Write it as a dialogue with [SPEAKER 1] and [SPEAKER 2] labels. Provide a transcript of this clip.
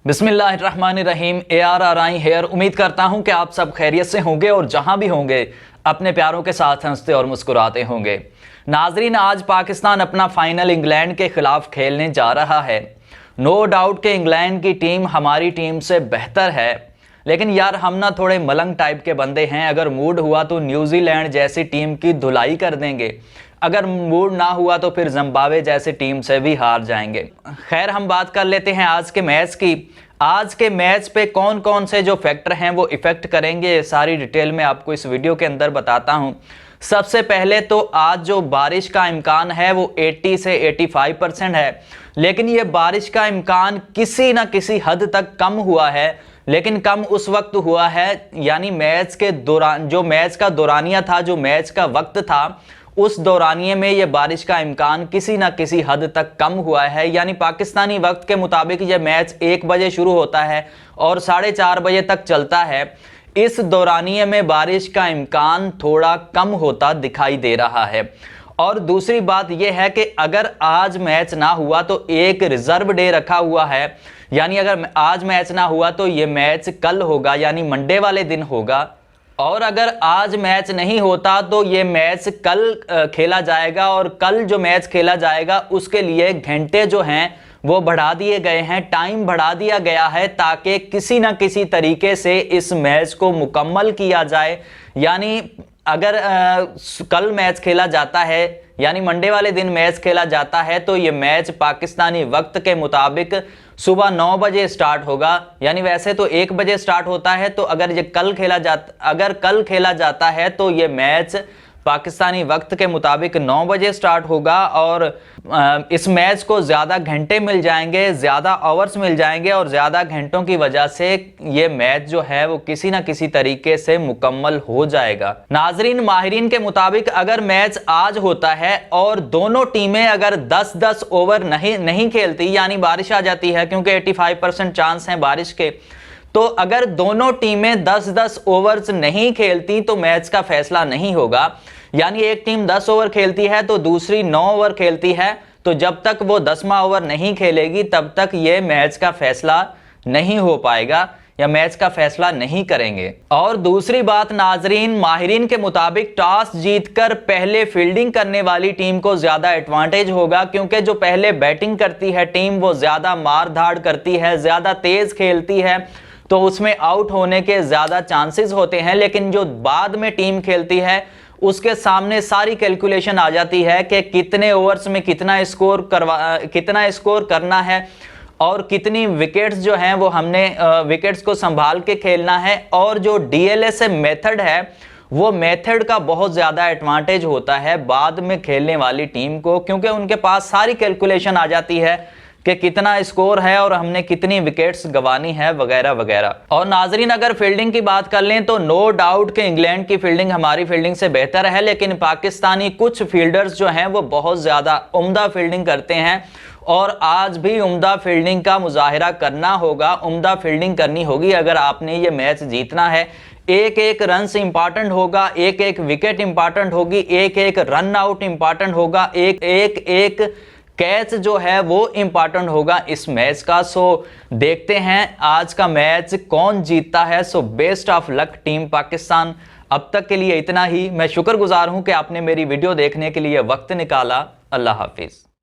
[SPEAKER 1] बिस्मिल्लाहिर्रहमानिर्रहीम। ARRI here. उम्मीद करता हूं कि आप सब खैरियत से होंगे और जहां भी होंगे अपने प्यारों के साथ हंसते और मुस्कुराते होंगे। नाजरीन, आज पाकिस्तान अपना फाइनल इंग्लैंड के खिलाफ खेलने जा रहा है। नो डाउट कि इंग्लैंड की टीम हमारी टीम से बेहतर है, लेकिन यार हम ना थोड़े मलंग टाइप के बंदे हैं। अगर मूड हुआ तो न्यूजीलैंड जैसी टीम की धुलाई कर देंगे, अगर मूड ना हुआ तो फिर जिम्बाब्वे जैसी टीम से भी हार जाएंगे। खैर, हम बात कर लेते हैं आज के मैच की। आज के मैच पे कौन कौन से जो फैक्टर हैं वो इफेक्ट करेंगे, सारी डिटेल में आपको इस वीडियो के अंदर बताता हूं। सबसे पहले तो आज जो बारिश का इम्कान है वो 80 से 85% है, लेकिन ये बारिश का इम्कान किसी ना किसी हद तक कम हुआ है। लेकिन कम उस वक्त हुआ है, यानी मैच के दौरान, जो मैच का दौरानिया था, जो मैच का वक्त था, उस दौरानिये में ये बारिश का इम्कान किसी ना किसी हद तक कम हुआ है। यानी पाकिस्तानी वक्त के मुताबिक ये मैच 1 बजे शुरू होता है और 4:30 बजे तक चलता है। इस दौरानिये में बारिश का इम्कान थोड़ा कम होता दिखाई दे रहा है। और दूसरी बात यह है कि अगर आज मैच ना हुआ तो एक रिजर्व डे रखा हुआ है, यानी अगर आज मैच ना हुआ तो ये मैच कल होगा, यानी मंडे वाले दिन होगा। और अगर आज मैच नहीं होता तो ये मैच कल खेला जाएगा, और कल जो मैच खेला जाएगा उसके लिए घंटे जो हैं वो बढ़ा दिए गए हैं, टाइम बढ़ा दिया गया है, ताकि किसी ना किसी तरीके से इस मैच को मुकम्मल किया जाए। यानी अगर कल मैच खेला जाता है, यानी मंडे वाले दिन मैच खेला जाता है, तो ये मैच पाकिस्तानी वक्त के मुताबिक सुबह 9 बजे स्टार्ट होगा। यानी वैसे तो 1 बजे स्टार्ट होता है, तो अगर कल खेला जाता है तो ये मैच पाकिस्तानी वक्त के मुताबिक 9 बजे स्टार्ट होगा। और इस मैच को ज़्यादा घंटे मिल जाएंगे, ज़्यादा आवर्स मिल जाएंगे, और ज़्यादा घंटों की वजह से ये मैच जो है वो किसी ना किसी तरीके से मुकम्मल हो जाएगा। नाजरीन, माहिरीन के मुताबिक अगर मैच आज होता है और दोनों टीमें अगर 10-10 ओवर नहीं खेलती, यानी बारिश आ जाती है, क्योंकि 85% चांस हैं बारिश के, तो अगर दोनों टीमें 10-10 ओवर्स नहीं खेलती तो मैच का फैसला नहीं होगा। यानी एक टीम 10 ओवर खेलती है तो दूसरी 9 ओवर खेलती है, तो जब तक वो 10वां ओवर नहीं खेलेगी तब तक ये मैच का फैसला नहीं हो पाएगा, या मैच का फैसला नहीं करेंगे। और दूसरी बात नाजरीन, माहिरीन के मुताबिक टॉस जीतकर पहले फील्डिंग करने वाली टीम को ज्यादा एडवांटेज होगा, क्योंकि जो पहले बैटिंग करती है टीम वो ज्यादा मार धाड़ करती है, ज्यादा तेज खेलती है, तो उसमें आउट होने के ज़्यादा चांसेस होते हैं। लेकिन जो बाद में टीम खेलती है उसके सामने सारी कैलकुलेशन आ जाती है कि कितने ओवर्स में कितना स्कोर करना है, और कितनी विकेट्स जो हैं वो हमने विकेट्स को संभाल के खेलना है। और जो DLS मेथड है वो मेथड का बहुत ज़्यादा एडवांटेज होता है बाद में खेलने वाली टीम को, क्योंकि उनके पास सारी कैलकुलेशन आ जाती है कि कितना स्कोर है और हमने कितनी विकेट्स गंवानी है, वगैरह वगैरह। और नाजरीन, अगर फील्डिंग की बात कर लें तो नो डाउट कि इंग्लैंड की फील्डिंग हमारी फील्डिंग से बेहतर है, लेकिन पाकिस्तानी कुछ फील्डर्स जो हैं वो बहुत ज़्यादा उम्दा फील्डिंग करते हैं, और आज भी उम्दा फील्डिंग का मुजाहिरा करना होगा, उम्दा फील्डिंग करनी होगी अगर आपने ये मैच जीतना है। एक एक रन से इंपॉर्टेंट होगा, एक एक विकेट इंपॉर्टेंट होगी, एक एक रन आउट इंपॉर्टेंट होगा, एक कैच जो है वो इंपॉर्टेंट होगा इस मैच का। सो देखते हैं आज का मैच कौन जीतता है। So best of luck team Pakistan. अब तक के लिए इतना ही। मैं शुक्रगुजार हूं कि आपने मेरी वीडियो देखने के लिए वक्त निकाला। अल्लाह हाफिज।